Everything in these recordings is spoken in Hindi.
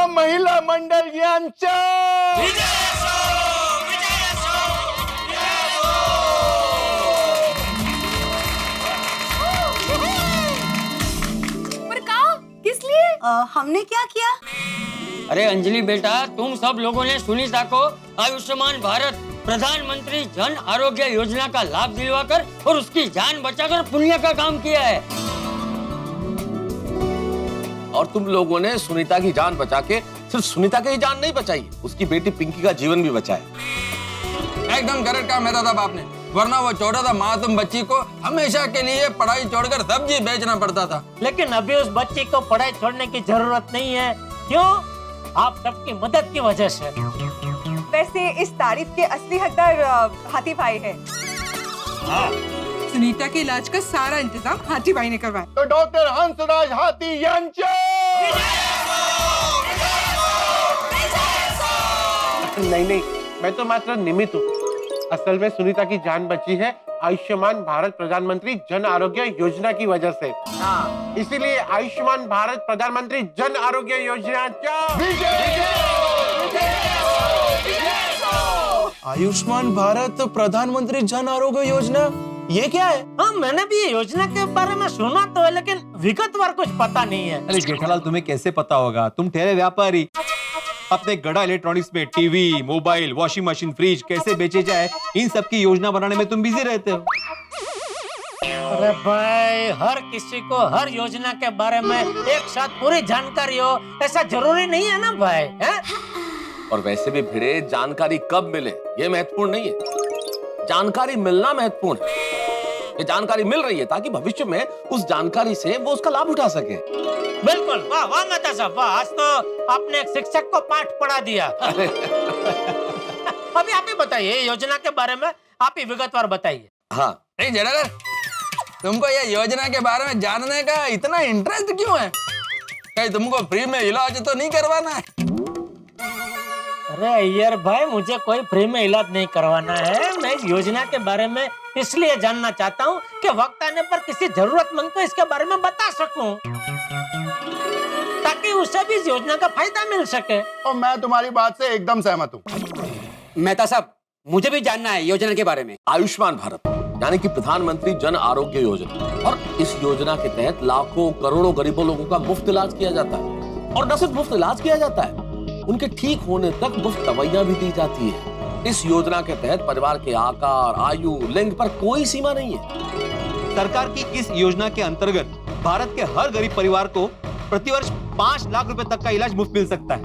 महिला मंडळ यांचा पर कहा किस लिए? हमने क्या किया? अरे अंजलि बेटा, तुम सब लोगों ने सुनीता को आयुष्मान भारत प्रधानमंत्री जन आरोग्य योजना का लाभ दिलवाकर और उसकी जान बचाकर पुण्य का काम किया है। और तुम लोगों ने सुनीता की जान बचा के सिर्फ सुनीता की जान नहीं बचाई, उसकी बेटी पिंकी का जीवन भी बचाया। एकदम करेक्ट काम है दादा आपने, वरना वो छोटा था मासूम बच्ची को हमेशा के लिए पढ़ाई छोड़कर सब्जी बेचना पड़ता था। लेकिन अभी उस बच्ची को पढ़ाई छोड़ने की जरूरत नहीं है। क्यों? आप सबकी मदद की वजह से। वैसे इस तारीफ के असली हकदार हाथी भाई है। सुनीता के इलाज का सारा इंतजाम हाथी भाई ने करवाया। तो डॉक्टर हंसराज हाथी यांचा। नहीं, मैं तो मात्र निमित्त हूँ। असल में सुनीता की जान बची है आयुष्मान भारत प्रधानमंत्री जन आरोग्य योजना की वजह से। इसीलिए आयुष्मान भारत प्रधानमंत्री जन आरोग्य योजना आयुष्मान भारत प्रधानमंत्री जन आरोग्य योजना, ये क्या है? हाँ, मैंने भी ये योजना के बारे में सुना तो है, लेकिन विगतवार कुछ पता नहीं है। अरे जेठालाल, तुम्हें कैसे पता होगा? तुम ठहरे व्यापारी। अपने गड़ा इलेक्ट्रॉनिक्स में TV, mobile, washing machine, fridge कैसे बेचे जाए, इन सब की योजना बनाने में तुम बिजी रहते हो। अरे भाई, हर किसी को हर योजना के बारे में एक साथ पूरी जानकारी हो ऐसा जरूरी नहीं है ना भाई, है? और वैसे भी भिड़े, जानकारी कब मिले ये महत्वपूर्ण नहीं है, जानकारी मिलना महत्वपूर्ण है। ये जानकारी मिल रही है ताकि भविष्य में उस जानकारी से वो उसका लाभ उठा सके। बिल्कुल, वाह वाह मेहता साहब, वाह, आज तो आपने एक शिक्षक को पाठ पढ़ा दिया। अभी आप ही बताइए योजना के बारे में, आप ही विगतवार बताइए। हाँ, नहीं जेठालाल, तुमको ये योजना के बारे में जानने का इतना इंटरेस्ट क्यों है? कहीं तुमको फ्री में इलाज तो नहीं करवाना है? अरे अय्यर भाई, मुझे कोई फ्री में इलाज नहीं करवाना है। मैं इस योजना के बारे में इसलिए जानना चाहता हूँ कि वक्त आने पर किसी जरूरतमंद को इसके बारे में बता सकूं, ताकि उसे भी इस योजना का फायदा मिल सके। और मैं तुम्हारी बात से एकदम सहमत हूँ। मेहता साहब, मुझे भी जानना है योजना के बारे में। आयुष्मान भारत यानी कि प्रधानमंत्री जन आरोग्य योजना, और इस योजना के तहत लाखों करोड़ों गरीबों लोगों का मुफ्त इलाज किया जाता है। और न सिर्फ मुफ्त इलाज किया जाता है, उनके ठीक होने तक मुफ्त दवाइयां भी दी जाती है। इस योजना के तहत परिवार के आकार, आयु, लिंग पर कोई सीमा नहीं है। सरकार की इस योजना के अंतर्गत भारत के हर गरीब परिवार को प्रतिवर्ष 5 लाख रुपए तक का इलाज मुफ्त मिल सकता है।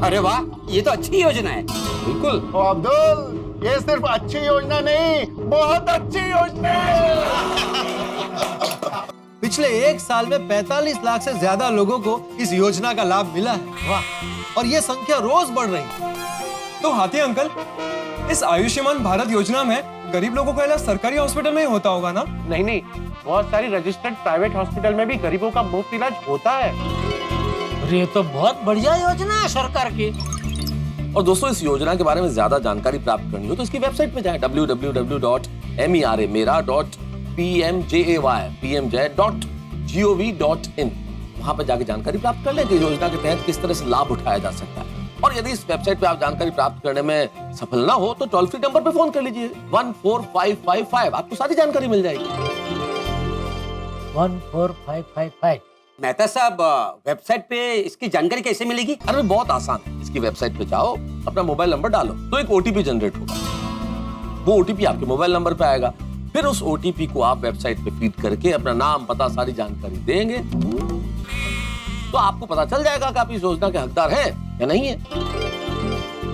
अरे वाह, ये तो अच्छी योजना है। बिल्कुल। अब्दुल, ये सिर्फ अच्छी योजना नहीं, बहुत अच्छी योजना है। पिछले 1 साल में 45 लाख से ज्यादा लोगों को इस योजना का लाभ मिला है। वाह, और ये संख्या रोज बढ़ रही है। तो हाथी अंकल, इस आयुष्मान भारत योजना में गरीब लोगों का इलाज सरकारी हॉस्पिटल में ही होता होगा ना? नहीं, बहुत सारी रजिस्टर्ड प्राइवेट हॉस्पिटल में भी गरीबों का मुफ्त इलाज होता है। अरे ये तो बहुत बढ़िया योजना है सरकार की। और दोस्तों, इस योजना के बारे में ज्यादा जानकारी प्राप्त करनी हो तो इसकी वेबसाइट पे जाएं www.mera.pmjay.gov.in। वहां पे जाके जानकारी प्राप्त कर लें कि योजना के तहत किस तरह से लाभ उठाया जा सकता है। और यदि इस वेबसाइट पे आप जानकारी प्राप्त करने में सफल ना हो तो टोल फ्री नंबर पे फोन कर लीजिए 14555, आपको सारी जानकारी मिल जाएगी। 14555। मेहता साहब, वेबसाइट पे इसकी जानकारी कैसे मिलेगी? अरे बहुत आसान है, इसकी वेबसाइट पे जाओ, अपना मोबाइल नंबर डालो तो एक ओटीपी जनरेट होगा। वो ओटीपी आपके मोबाइल नंबर पे आएगा। फिर उस ओटीपी को आप वेबसाइट पे फीड करके अपना नाम, पता, सारी जानकारी देंगे तो आपको पता चल जाएगा कि आप इस योजना के हकदार हैं या नहीं है।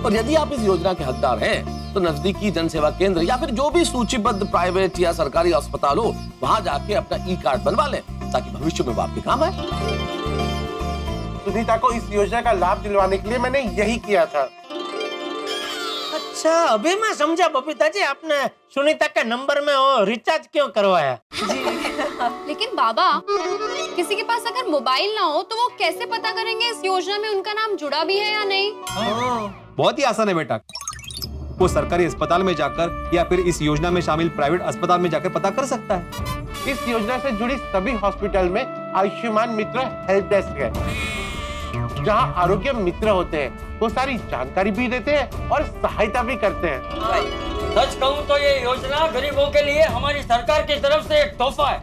और यदि आप इस योजना के हकदार हैं तो नजदीकी जन सेवा केंद्र या फिर जो भी सूचीबद्ध प्राइवेट या सरकारी अस्पताल हो, वहां जाके अपना ई कार्ड बनवा लें ताकि भविष्य में वो आपके काम आए। सुनीता को इस योजना का लाभ दिलवाने के लिए मैंने यही किया था। अच्छा, अभी मैं समझा बबीता जी, आपने सुनीता के नंबर में वो रिचार्ज क्यों करवाया। लेकिन बाबा, किसी के पास अगर मोबाइल ना हो तो वो कैसे पता करेंगे इस योजना में उनका नाम जुड़ा भी है या नहीं? बहुत ही आसान है बेटा, वो सरकारी अस्पताल में जाकर या फिर इस योजना में शामिल प्राइवेट अस्पताल में जाकर पता कर सकता है। इस योजना से जुड़ी सभी हॉस्पिटल में आयुष्मान मित्र हेल्प डेस्क है। जहां आरोग्य मित्र होते हैं। वो सारी जानकारी भी देते हैं और सहायता भी करते हैं। सच कहूँ तो ये योजना गरीबों के लिए हमारी सरकार की तरफ से एक तोहफा है।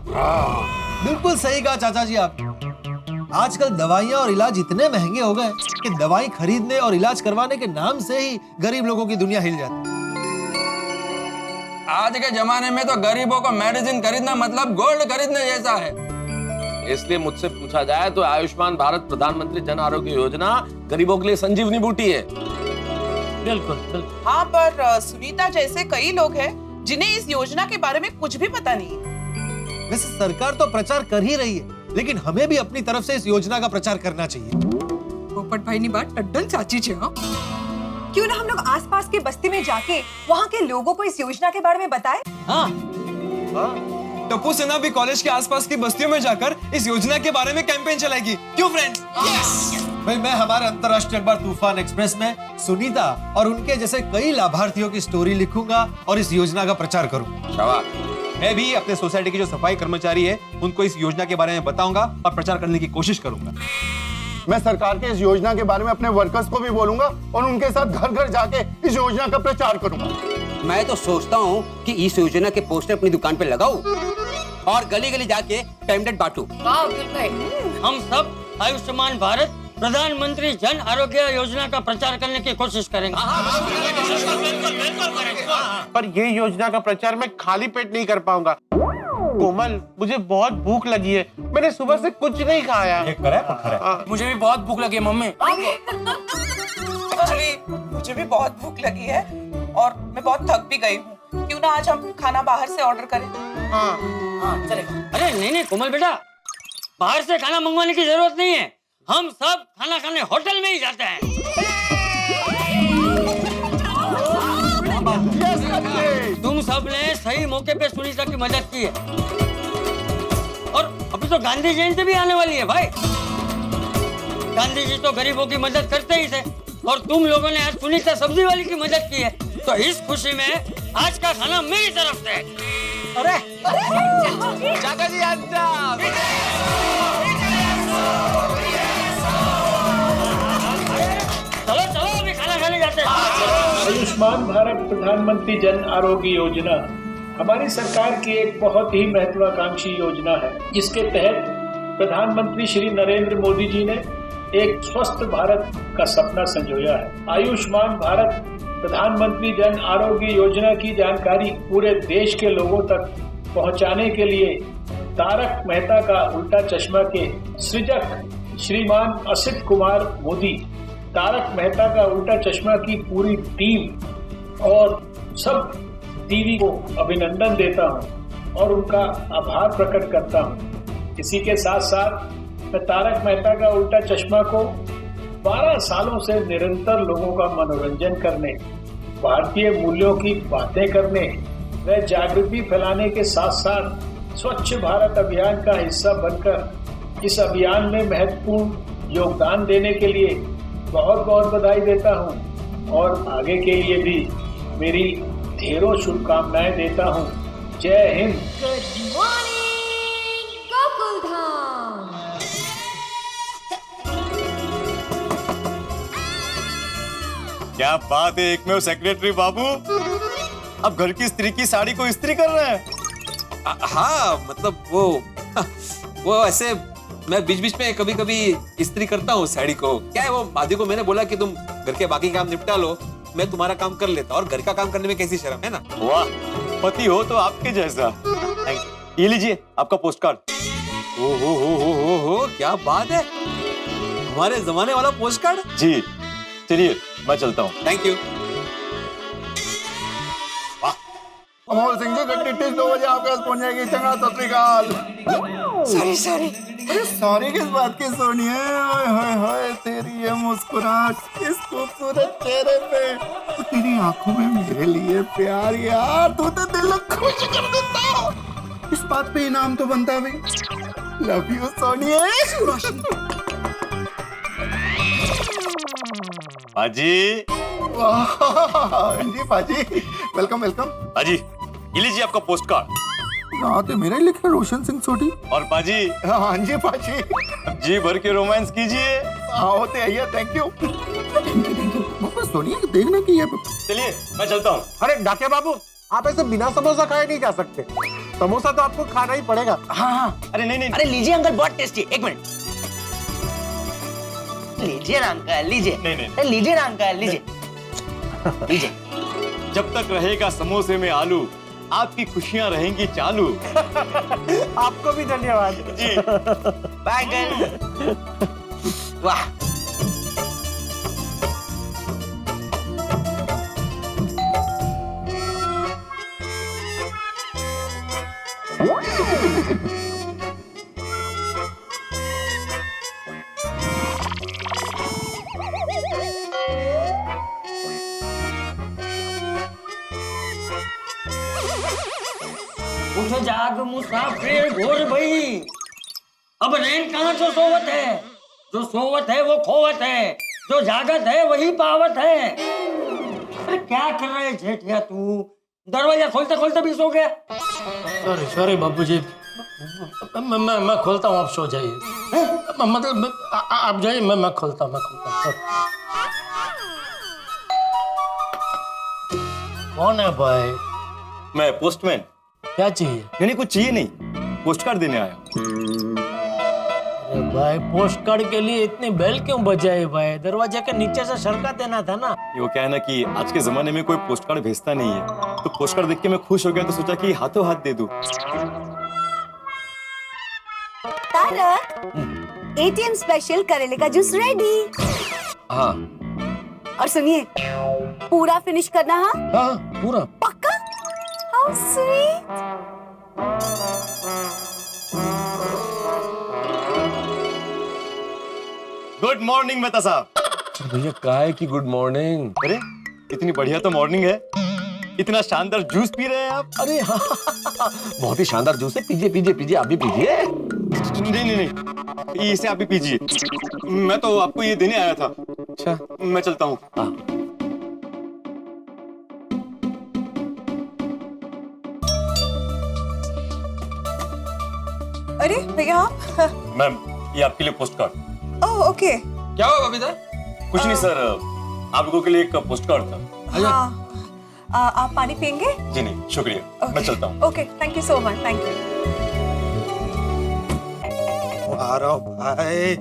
बिल्कुल सही कहा चाचा जी आप। आजकल दवाइयाँ और इलाज इतने महंगे हो गए कि दवाई खरीदने और इलाज करवाने के नाम से ही गरीब लोगों की दुनिया हिल जाती है। आज के जमाने में तो गरीबों को मेडिसिन खरीदना मतलब गोल्ड खरीदने जैसा है। इसलिए मुझसे पूछा जाए तो आयुष्मान भारत प्रधानमंत्री जन आरोग्य योजना गरीबों के लिए संजीवनी बूटी है। बिल्कुल बिल्कुल। हाँ, पर सुनीता जैसे कई लोग हैं जिन्हें इस योजना के बारे में कुछ भी पता नहीं है। वैसे सरकार तो प्रचार कर ही रही है, लेकिन हमें भी अपनी तरफ से इस योजना का प्रचार करना चाहिए। पोपट भाई ने बात टड्डन चाची छे। हाँ, क्यों ना हम लोग आसपास के बस्ती में जाके वहाँ के लोगों को इस योजना के बारे में बताएं? हाँ, टप्पू सेना भी कॉलेज के आसपास की बस्तियों में जाकर इस योजना के बारे में कैंपेन चलाएगी। क्यों फ्रेंड्स? भाई मैं हमारे अंतर्राष्ट्रीय अखबार तूफान एक्सप्रेस में सुनीता और उनके जैसे कई लाभार्थियों की स्टोरी लिखूंगा और इस योजना का प्रचार करूंगा। शाबाश। मैं भी अपने सोसाइटी के जो सफाई कर्मचारी है उनको इस योजना के बारे में बताऊंगा और प्रचार करने की कोशिश करूंगा। मैं सरकार के इस योजना के बारे में अपने वर्कर्स को भी बोलूंगा और उनके साथ घर घर जाके इस योजना का प्रचार करूंगा। मैं तो सोचता हूँ कि इस योजना के पोस्टर अपनी दुकान पे लगाऊं और गली गली जाके पैम्पलेट बांटूं। वाह अब्दुल भाई। हम सब आयुष्मान भारत प्रधानमंत्री जन आरोग्य योजना का प्रचार करने की कोशिश करेंगे। पर ये योजना का प्रचार मैं खाली पेट नहीं कर पाऊंगा। कोमल, मुझे बहुत भूख लगी है। मैंने सुबह से कुछ नहीं खाया। मुझे भी बहुत भूख लगी है मम्मी। एक्चुअली मुझे भी बहुत भूख लगी है और मैं बहुत थक भी गई हूँ। क्यों ना आज हम खाना बाहर से ऑर्डर करें? हाँ, चलेगा। अरे नहीं कोमल बेटा, बाहर से खाना मंगवाने की जरूरत नहीं है। हम सब खाना खाने होटल में ही जाते हैं। तुम सब ने सही मौके पे सुनीता की मदद की है और अभी तो गांधी जयंती भी आने वाली है भाई। गांधी जी तो गरीबों की मदद करते ही थे और तुम लोगों ने आज सुनीता सब्जी वाली की मदद की है, तो इस खुशी में आज का खाना मेरी तरफ से। अरे चाचा जी चलो चलो अभी खाना खाने जाते हैं। आयुष्मान भारत प्रधानमंत्री जन आरोग्य योजना हमारी सरकार की एक बहुत ही महत्वाकांक्षी योजना है, जिसके तहत प्रधानमंत्री श्री नरेंद्र मोदी जी ने एक स्वस्थ भारत का सपना संजोया है। आयुष्मान भारत प्रधानमंत्री जन आरोग्य योजना की जानकारी पूरे देश के लोगों तक पहुंचाने के लिए तारक मेहता का उल्टा चश्मा के सृजक श्रीमान असित कुमार मोदी, तारक मेहता का उल्टा चश्मा की पूरी टीम और सब टीवी को अभिनंदन देता हूं और उनका आभार प्रकट करता हूं। इसी के साथ साथ मैं तारक मेहता का उल्टा चश्मा को 12 सालों से निरंतर लोगों का मनोरंजन करने, भारतीय मूल्यों की बातें करने व जागृति फैलाने के साथ साथ स्वच्छ भारत अभियान का हिस्सा बनकर इस अभियान में महत्वपूर्ण योगदान देने के लिए बहुत बहुत बधाई देता हूं और आगे के लिए भी मेरी ढेरों शुभकामनाएं देता हूं। जय हिंद। Good morning Gokuldham. क्या बात है एकमेव सेक्रेटरी बाबू, अब घर की स्त्री की साड़ी को इस्त्री कर रहे हैं? हाँ मतलब वो ऐसे मैं बीच बीच में कभी कभी इस्त्री करता हूँ साड़ी को। क्या है वो माधी को मैंने बोला कि तुम घर के बाकी काम निपटा लो, मैं तुम्हारा काम कर लेता, और घर का काम करने में कैसी शर्म है ना। वाह, पति हो तो आपके जैसा। Thank you. ये लीजिए आपका पोस्ट कार्ड। हो क्या बात है, हमारे जमाने वाला पोस्ट कार्ड। जी चलिए मैं चलता हूँ। Thank you. अमोल सिंह जी गड्डी 2 बजे आपके पास पहुंच जाएगी। चंगा सत श्री अकाल। सॉरी। अरे सॉरी किस बात की सोनी है? ओए होए होए, तेरी ये मुस्कुराहट इस खूबसूरत चेहरे पे, तेरी आंखों में मेरे लिए प्यार, यार तू तो दिल को खुश कर देता। इस बात पे इनाम तो बनता भी। Love you Sonia. पाजी, जी पाजी, वेलकम वेलकम। पाजी ये लीजिए आपका पोस्ट कार्ड। रात है मेरा ही लिखा रोशन सिंह सोटी। और पाजी, हाँ जी पाजी, जी भर के रोमांस कीजिए। होते आइए, थैंक यू। सोनिया देखना कि ये, चलिए मैं चलता हूँ। अरे डाके बाबू, आप ऐसे बिना समोसा खाए नहीं जा सकते, समोसा तो आपको खाना ही पड़ेगा। हाँ, अरे नहीं, अरे लीजिए अंकल, बहुत टेस्टी। एक मिनट, लीजिए ना अंकल, लीजिए। नहीं। लीजिए ना अंकल, लीजिए लीजिए। जब तक रहेगा समोसे में आलू, आपकी खुशियां रहेंगी चालू। आपको भी धन्यवाद जी। Bye uncle. वाह, उठ जाग मुसाफिर भोर भई, अब रैन कहाँ जो सोवत है, जो सोवत है वो खोवत है, जो जागत है वही पावत है। अरे क्या कर रहे है जेठिया तू, दरवाजा खोलते खोलते भी सो गया। सॉरी सॉरी बाबूजी, मैं खोलता हूँ, आप सो जाइए। मतलब आप जाइए, मैं खोलता हूँ। कौन है भाई? मैं पोस्टमैन। क्या चाहिए? नहीं कुछ चाहिए नहीं, पोस्ट कार्ड देने आया। अरे भाई, पोस्ट कार्ड के लिए इतनी बेल क्यों बजाई भाई? दरवाजे के नीचे से सरका देना था ना। वो क्या है ना कि आज के जमाने में कोई पोस्ट कार्ड भेजता नहीं है, तो पोस्ट कार्ड देख के मैं खुश हो गया, तो सोचा कि हाथों हाथ दे दूं। तारक, एटीएम स्पेशल करेले का जूस रेडी। हाँ और सुनिए, पूरा फिनिश करना। हाँ पूरा पक्का? How sweet. Good morning Mehta साहब। भैया काय की गुड मॉर्निंग? अरे इतनी बढ़िया तो मॉर्निंग है, इतना शानदार जूस पी रहे हैं आप। अरे हाँ, बहुत ही शानदार जूस है, पीजिए पीजिए पीजिए, आप भी पीजिए। नहीं, इसे आप भी पीजिए, मैं तो आपको ये देने आया था। अच्छा मैं चलता हूँ। अरे भैया आप? मैम ये आपके लिए पोस्ट कार्ड। Oh okay. क्या हुआ बबीता? कुछ नहीं सर, आप लोगों के लिए एक पोस्ट कार्ड था। हाँ, आप पानी पियेंगे? जी नहीं शुक्रिया, मैं चलता हूँ। Okay, thank you so much, thank you. आ रहा हूँ भाई।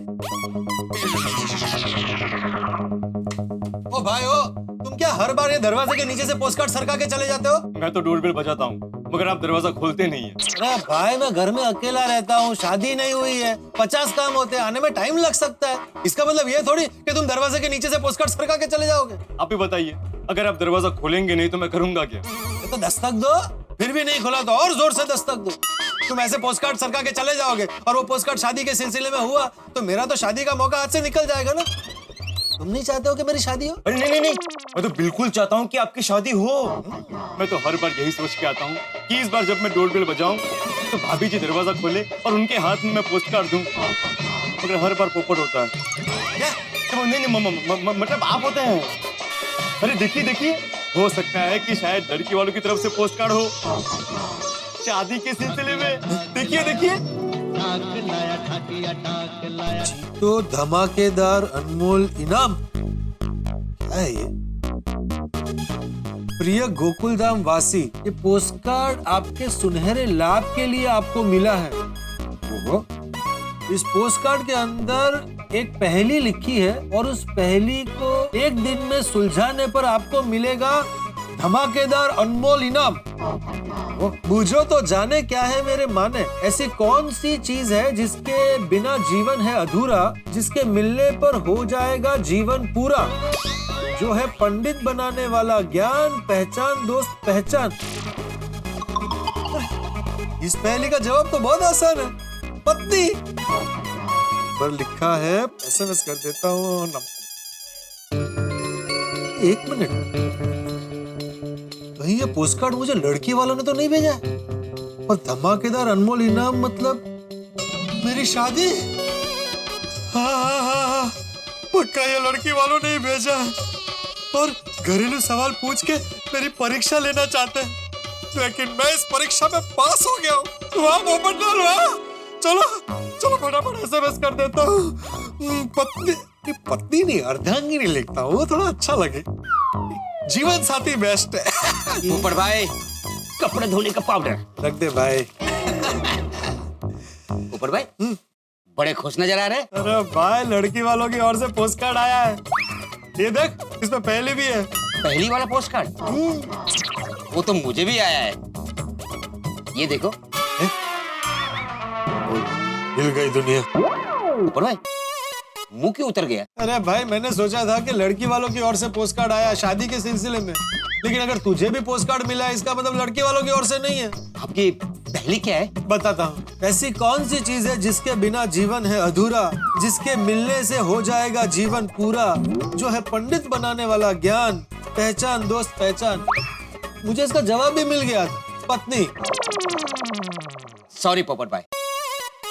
ओ भाई ओ, तुम क्या हर बार ये दरवाजे के नीचे से पोस्टकार्ड सरका के चले जाते हो? मैं तो डोरबेल बजाता हूँ, मगर आप दरवाजा खोलते नहीं है। अरे भाई, मैं घर में अकेला रहता हूँ, शादी नहीं हुई है, 50 काम होते हैं, आने में टाइम लग सकता है। इसका मतलब ये थोड़ी कि तुम दरवाजे के नीचे से पोस्टकार्ड सरका के चले जाओगे। आप ही बताइए, अगर आप दरवाजा खोलेंगे नहीं तो मैं करूंगा क्या? तो दस्तक दो, फिर भी नहीं खुला तो और जोर से दस्तक दो। तुम ऐसे पोस्टकार्ड सरका के चले जाओगे और वो पोस्टकार्ड शादी के सिलसिले में हुआ तो मेरा तो शादी का मौका हाथ से निकल जाएगा ना। तुम नहीं चाहते हो कि मेरी शादी हो? अरे नहीं, मैं तो बिल्कुल चाहता हूँ कि आपकी शादी हो। मैं तो हर बार यही सोच के आता हूँ कि इस बार जब मैं डोरबेल बजाऊं तो भाभी जी दरवाजा खोले और उनके हाथ में मैं पोस्ट कार्ड दूं, मगर हर बार पोपट होता है। क्या? तो नहीं, मतलब आप होते हैं। अरे देखिए, हो सकता है कि शायद लड़की वालों की तरफ से पोस्ट कार्ड हो शादी के सिलसिले में। देखिए तो धमाकेदार अनमोल इनाम क्या है ये? प्रिय गोकुलधाम वासी, ये पोस्टकार्ड आपके सुनहरे लाभ के लिए आपको मिला है। ओहो। इस पोस्टकार्ड के अंदर एक पहेली लिखी है और उस पहेली को एक दिन में सुलझाने पर आपको मिलेगा धमाकेदार अनमोल इनाम। बूझो तो जाने क्या है मेरे माने, ऐसी कौन सी चीज है जिसके बिना जीवन है अधूरा, जिसके मिलने पर हो जाएगा जीवन पूरा, जो है पंडित बनाने वाला ज्ञान, पहचान दोस्त पहचान। इस पहेली का जवाब तो बहुत आसान है, पत्नी। पर लिखा है, एसएमएस कर देता हूँ। एक मिनट, कहीं ये पोस्टकार्ड मुझे लड़की वालों ने तो नहीं भेजा है? और धमाकेदार अनमोल इनाम मतलब मेरी शादी? हाँ, पक्का ये लड़की वालों ने ही भेजा है और घरेलू सवाल पूछ के मेरी परीक्षा लेना चाहते हैं। लेकिन मैं इस परीक्षा में पास हो गया हूँ। वाह पोपटलाल वाह। चलो चलो फटाफट एसएमएस कर देता हूँ। पत्नी नहीं अर्धांगिनी लिखता हूँ, थोड़ा अच्छा लगे। जीवन साथी बेस्ट है। पोपट भाई कपड़े धोने का पाउडर रख दे भाई। पोपट भाई बड़े खुश नजर आ रहे। अरे भाई लड़की वालों की ओर से पोस्ट कार्ड आया है, ये देख इसमें पहले भी है। पहली वाला पोस्ट कार्ड? वो तो मुझे भी आया है, ये देखो। हिल गई दुनिया। पोपट भाई मुंह क्यों उतर गया? अरे भाई मैंने सोचा था कि लड़की वालों की ओर से पोस्ट कार्ड आया शादी के सिलसिले में, लेकिन अगर तुझे भी पोस्ट कार्ड मिला है इसका मतलब लड़की वालों की ओर से नहीं है। आपकी पहली क्या है? बताता हूँ। ऐसी कौन सी चीज है जिसके बिना जीवन है अधूरा, जिसके मिलने से हो जाएगा जीवन पूरा, जो है पंडित बनाने वाला ज्ञान, पहचान दोस्त पहचान। मुझे इसका जवाब भी मिल गया था, पत्नी। सॉरी पोपट भाई,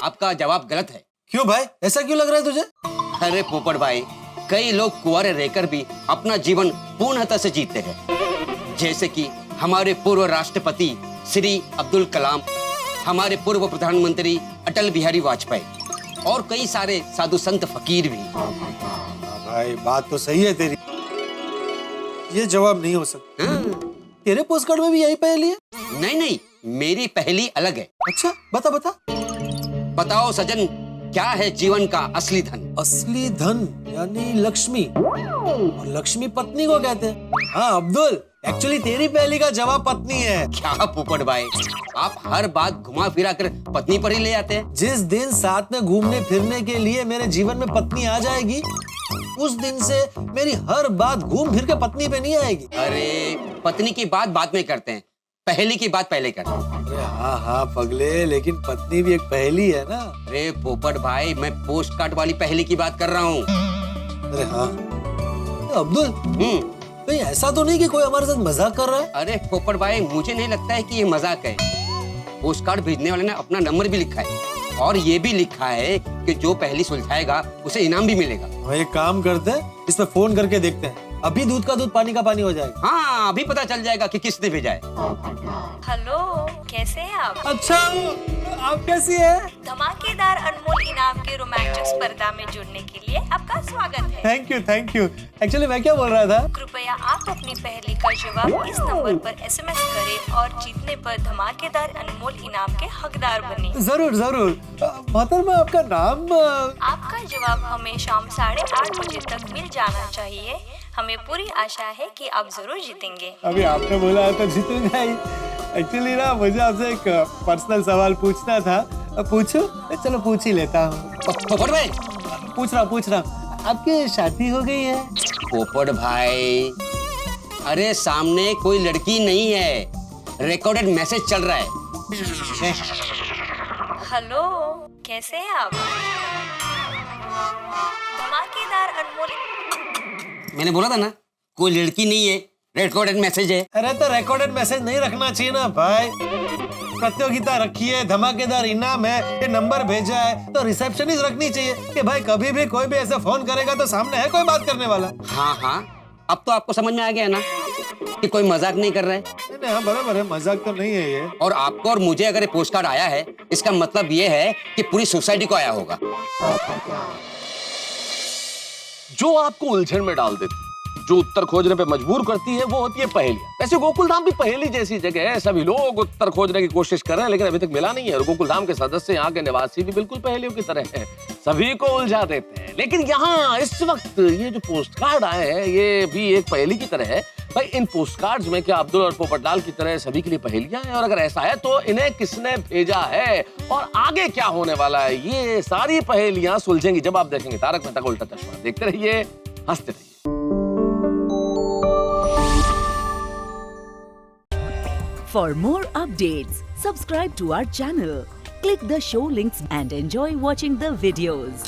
आपका जवाब गलत है। क्यों भाई, ऐसा क्यों लग रहा है तुझे? अरे पोपट भाई, कई लोग कुंवारे रहकर भी अपना जीवन पूर्णतः से जीते हैं, जैसे कि हमारे पूर्व राष्ट्रपति श्री अब्दुल कलाम, हमारे पूर्व प्रधानमंत्री अटल बिहारी वाजपेयी और कई सारे साधु संत फकीर भी। भाई बात तो सही है तेरी, ये जवाब नहीं हो सकता। तेरे पोस्ट कार्ड में भी यही पहली है? नहीं नहीं, मेरी पहली अलग है। अच्छा बता बता। बताओ सजन, क्या है जीवन का असली धन? असली धन यानी लक्ष्मी, और लक्ष्मी पत्नी को कहते हैं। हाँ अब्दुल, एक्चुअली तेरी पहली का जवाब पत्नी है। क्या पोपट भाई, आप हर बात घुमा फिरा कर पत्नी पर ही ले आते हैं। जिस दिन साथ में घूमने फिरने के लिए मेरे जीवन में पत्नी आ जाएगी, उस दिन से मेरी हर बात घूम फिर के पत्नी पे नहीं आएगी। अरे पत्नी की बात बाद में करते हैं, पहली की बात पहले करते हैं। अरे हाँ हाँ पगले, लेकिन पत्नी भी एक पहली है ना। अरे पोपट भाई, मैं पोस्ट कार्ड वाली पहली की बात कर रहा हूँ। अरे हाँ अब्दुल, कहीं ऐसा तो नहीं कि कोई हमारे साथ मजाक कर रहा है? अरे पोपट भाई, मुझे नहीं लगता है कि ये मजाक है। पोस्ट कार्ड भेजने वाले ने अपना नंबर भी लिखा है, और ये भी लिखा है कि जो पहली सुलझाएगा उसे इनाम भी मिलेगा। एक काम करते हैं, इस पे फोन करके देखते हैं, अभी दूध का दूध पानी का पानी हो जाएगा। हाँ अभी पता चल जाएगा कि किसने भेजा है। हेलो, कैसे हैं आप? अच्छा, आप कैसी है? धमाकेदार अनमोल इनाम के रोमांचक स्पर्धा में जुड़ने के लिए आपका स्वागत है। Thank you. एक्चुअली मैं क्या बोल रहा था, कृपया आप अपनी पहली का जवाब इस नंबर पर एसएमएस करें और जीतने पर धमाकेदार अनमोल इनाम के हकदार बने। जरूर। मोहतरमा आपका नाम? आपका जवाब हमें शाम 8:30 बजे तक मिल जाना चाहिए। हमें पूरी आशा है कि आप जरूर जीतेंगे। अभी आपने बोला है तो जीतूंगा ही। एक्चुअली ना मुझे आपसे एक पर्सनल सवाल पूछना था। पूछो? चलो पूछ ही लेता हूँ। पोपट भाई पूछ रहा आपकी शादी हो गई है? पोपट भाई, अरे सामने कोई लड़की नहीं है, रिकॉर्डेड मैसेज चल रहा है। हेलो, कैसे हैं आप? धमाकेदार अनमोल। मैंने बोला था ना, कोई लड़की नहीं है, रिकॉर्डेड मैसेज है। अरे तो रिकॉर्डेड मैसेज नहीं रखना चाहिए ना भाई। प्रतियोगिता रखी है, धमाकेदार इनाम है, ये नंबर भेजा है, तो रिसेप्शनिस्ट रखनी चाहिए कि भाई कभी भी कोई भी ऐसे फोन करेगा तो सामने है कोई बात करने वाला। हाँ, अब तो आपको समझ में आ गया ना कि कोई मजाक नहीं कर रहा है। नहीं, हाँ बराबर है, मजाक तो नहीं है ये। और आपको और मुझे अगर ये पोस्ट कार्ड आया है, इसका मतलब ये है कि पूरी सोसाइटी को आया होगा। जो आपको उलझन में डाल देती, जो उत्तर खोजने पे मजबूर करती है, वो होती है पहेलियां। वैसे गोकुलधाम भी पहेली जैसी जगह है, सभी लोग उत्तर खोजने की कोशिश कर रहे हैं, लेकिन अभी तक मिला नहीं है। और गोकुलधाम के सदस्य, यहाँ के निवासी भी बिल्कुल पहेलियों की तरह हैं, सभी को उलझा देते हैं। लेकिन यहाँ इस वक्त ये जो पोस्ट कार्ड आए हैं, ये भी एक पहेली की तरह है। भाई इन पोस्ट कार्ड्स में क्या अब्दुल और पोपटलाल की तरह सभी के लिए पहेलियां हैं? और अगर ऐसा है तो इन्हें किसने भेजा है और आगे क्या होने वाला है, ये सारी पहेलियां सुलझेंगी जब आप देखेंगे तारक मेहता का उल्टा चश्मा। देखते रहिए, हंसते रहिए। For more updates, subscribe to our channel, click the show links and enjoy watching the videos.